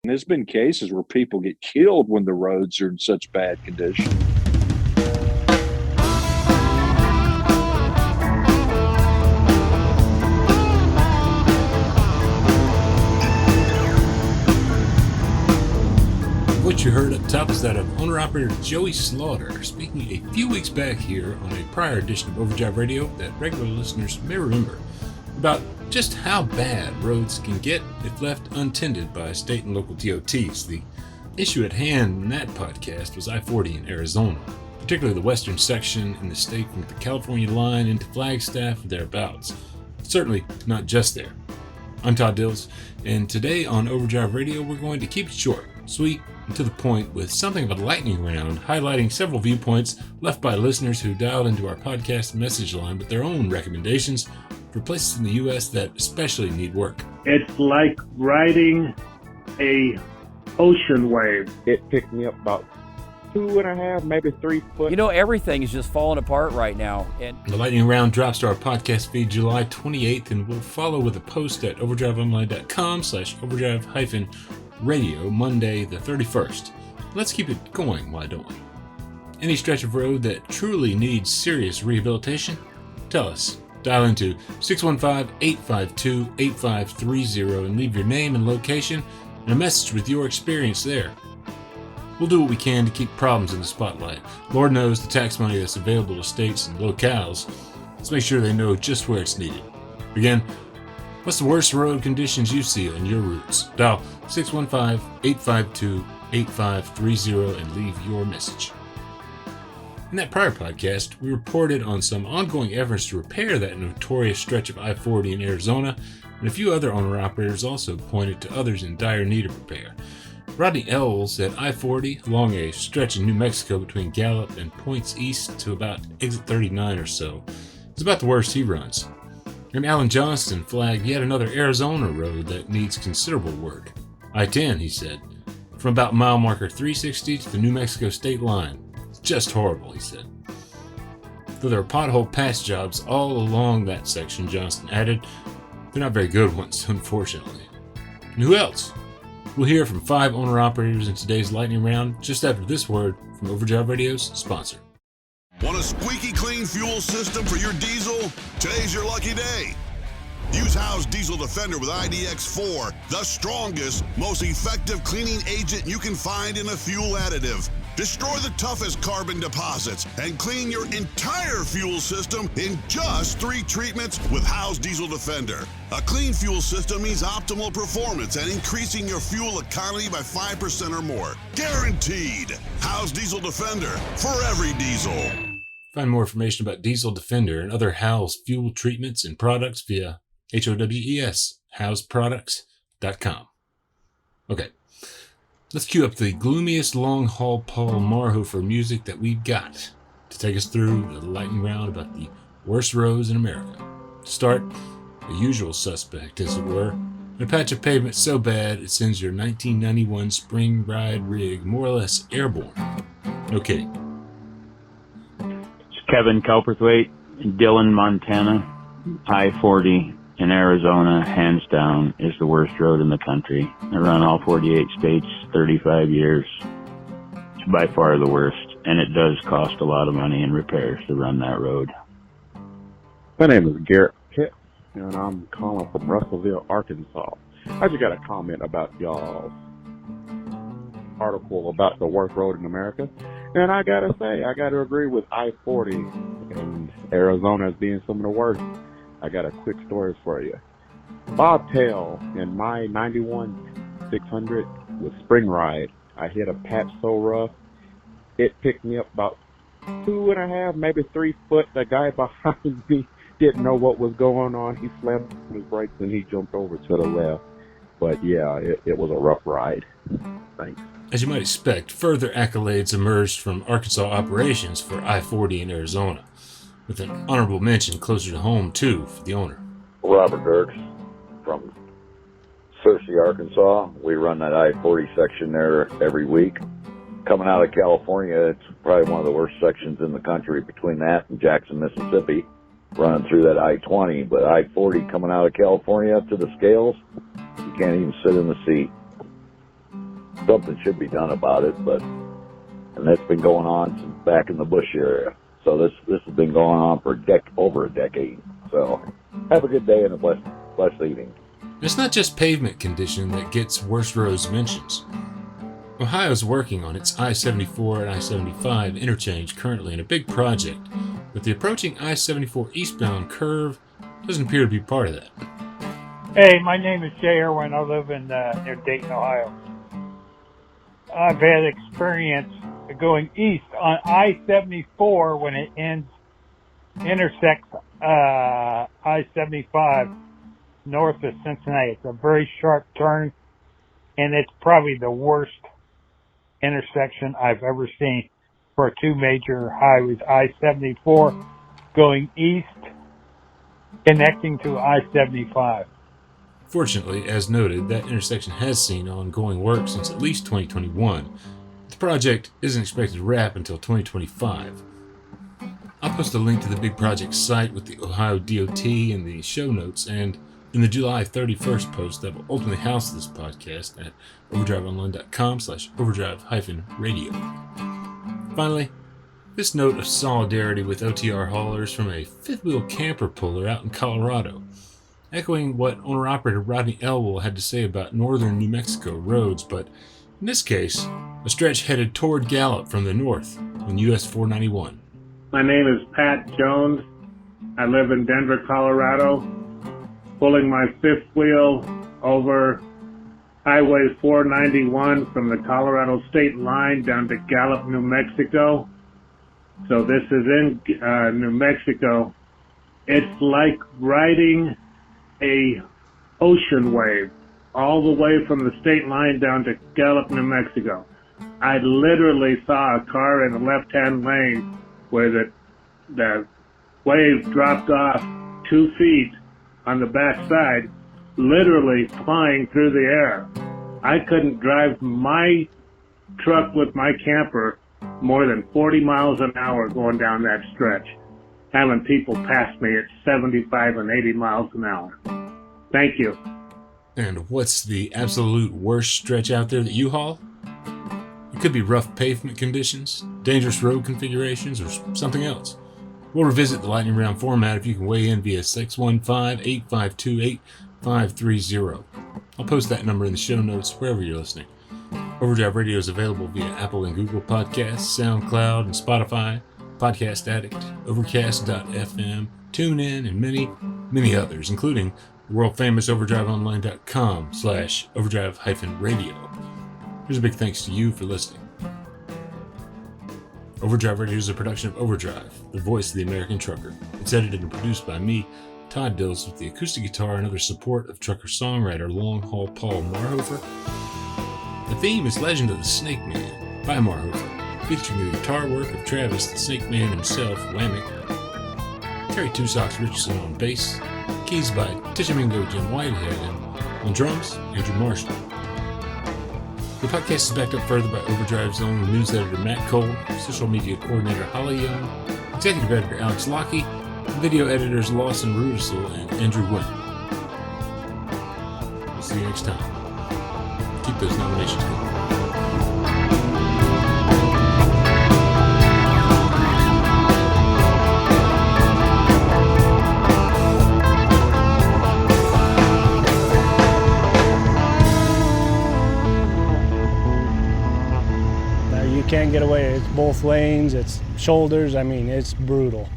And there's been cases where people get killed when the roads are in such bad condition. What you heard up top is that of owner-operator Joey Slaughter speaking a few weeks back here on a prior edition of Overdrive Radio that regular listeners may remember about just how bad roads can get if left untended by state and local DOTs. The issue at hand in that podcast was I-40 in Arizona, particularly the western section in the state from the California line into Flagstaff and thereabouts. Certainly not just there. I'm Todd Dills, and today on Overdrive Radio we're going to keep it short, sweet, and to the point with something of a lightning round, highlighting several viewpoints left by listeners who dialed into our podcast message line with their own recommendations for places in the U.S. that especially need work. It's like riding a ocean wave. It picked me up about 2.5, maybe 3 foot. You know, everything is just falling apart right now. And the lightning round drops to our podcast feed July 28th, and we'll follow with a post at overdriveonline.com/overdrive-radio Monday the 31st. Let's keep it going, why don't we? Any stretch of road that truly needs serious rehabilitation? Tell us. Dial into 615-852-8530 and leave your name and location and a message with your experience there. We'll do what we can to keep problems in the spotlight. Lord knows the tax money that's available to states and locales. Let's make sure they know just where it's needed. Again, what's the worst road conditions you see on your routes? Dial 615-852-8530 and leave your message. In that prior podcast, we reported on some ongoing efforts to repair that notorious stretch of I-40 in Arizona, and a few other owner-operators also pointed to others in dire need of repair. Rodney Ells at I-40 along a stretch in New Mexico between Gallup and points east to about exit 39 or so is about the worst he runs. And Alan Johnston flagged yet another Arizona road that needs considerable work. I-10, he said, from about mile marker 360 to the New Mexico state line. It's just horrible, he said. Though there are pothole patch jobs all along that section, Johnston added, they're not very good ones, unfortunately. And who else? We'll hear from 5 owner-operators in today's lightning round just after this word from Overdrive Radio's sponsor. Want a squeaky clean fuel system for your diesel? Today's your lucky day. Use Howe's Diesel Defender with IDX4, the strongest, most effective cleaning agent you can find in a fuel additive. Destroy the toughest carbon deposits and clean your entire fuel system in just 3 treatments with Howe's Diesel Defender. A clean fuel system means optimal performance and increasing your fuel economy by 5% or more. Guaranteed. Howe's Diesel Defender for every diesel. Find more information about Diesel Defender and other Howe's fuel treatments and products via HOWES, HowesProducts.com. Okay. Let's cue up the gloomiest long-haul Paul Marhofer music that we've got to take us through the lightning round about the worst roads in America. To start, the usual suspect, as it were, a patch of pavement so bad it sends your 1991 spring ride rig more or less airborne. No kidding. It's Kevin Cowperthwaite in Dillon, Montana. I-40 in Arizona, hands down, is the worst road in the country. I run all 48 states, 35 years. It's by far the worst, and it does cost a lot of money in repairs to run that road. My name is Garrett Pitt, and I'm calling from Russellville, Arkansas. I just got a comment about y'all's article about the worst road in America. And I gotta say, I gotta agree with I-40 and Arizona as being some of the worst. I got a quick story for you. Bobtail in my 91 600 with spring ride. I hit a patch so rough, it picked me up about 2.5, maybe 3 foot. The guy behind me didn't know what was going on. He slammed his brakes and he jumped over to the left. But yeah, it was a rough ride. Thanks. As you might expect, further accolades emerged from Arkansas operations for I-40 in Arizona, with an honorable mention closer to home, too, for the owner. Robert Dirks from Searcy, Arkansas. We run that I-40 section there every week. Coming out of California, it's probably one of the worst sections in the country between that and Jackson, Mississippi, running through that I-20. But I-40 coming out of California to the scales, you can't even sit in the seat. something should be done about it, and that's been going on since back in the Bush area. So this has been going on for over a decade. So have a good day and a blessed evening. It's not just pavement condition that gets worst roads mentions. Ohio's working on its I-74 and I-75 interchange currently in a big project, but the approaching I-74 eastbound curve doesn't appear to be part of that. Hey, my name is Jay Irwin. I live in near Dayton, Ohio. I've had experience going east on I-74 when it intersects I-75 north of Cincinnati. It's a very sharp turn, and it's probably the worst intersection I've ever seen for two major highways. I-74 going east, connecting to I-75. Fortunately, as noted, that intersection has seen ongoing work since at least 2021. The project isn't expected to wrap until 2025. I'll post a link to the big project site with the Ohio DOT in the show notes and in the July 31st post that will ultimately house this podcast at overdriveonline.com/overdrive-radio. Finally, this note of solidarity with OTR haulers from a fifth-wheel camper puller out in Colorado, echoing what owner-operator Rodney Elwell had to say about northern New Mexico roads, but in this case, a stretch headed toward Gallup from the north on US 491. My name is Pat Jones. I live in Denver, Colorado, pulling my fifth wheel over Highway 491 from the Colorado state line down to Gallup, New Mexico. So this is in New Mexico. It's like riding a ocean wave all the way from the state line down to Gallup, New Mexico. I literally saw a car in the left-hand lane where the wave dropped off 2 feet on the back side, literally flying through the air. I couldn't drive my truck with my camper more than 40 miles an hour going down that stretch, having people pass me at 75 and 80 miles an hour. Thank you. And what's the absolute worst stretch out there that you haul? It could be rough pavement conditions, dangerous road configurations, or something else. We'll revisit the lightning round format if you can weigh in via 615-852-8530. I'll post that number in the show notes wherever you're listening. Overdrive Radio is available via Apple and Google Podcasts, SoundCloud, and Spotify, Podcast Addict, Overcast.fm, TuneIn, and many, many others, including the world-famous overdriveonline.com/overdrive-radio. Here's a big thanks to you for listening. Overdrive Radio is a production of Overdrive, the voice of the American trucker. It's edited and produced by me, Todd Dills, with the acoustic guitar and other support of trucker-songwriter Long Haul Paul Marhofer. The theme is Legend of the Snake Man by Marhofer, featuring the guitar work of Travis the Snake Man himself, Whammick. Terry Two Socks Richardson on bass, keys by Tishomingo Jim Whitehead, and on drums, Andrew Marshall. The podcast is backed up further by Overdrive's own news editor Matt Cole, social media coordinator Holly Young, executive editor Alex Lockie, and video editors Lawson Rudisell and Andrew Wynn. We'll see you next time. Keep those nominations going. You can't get away. It's both lanes, it's shoulders. I mean, it's brutal.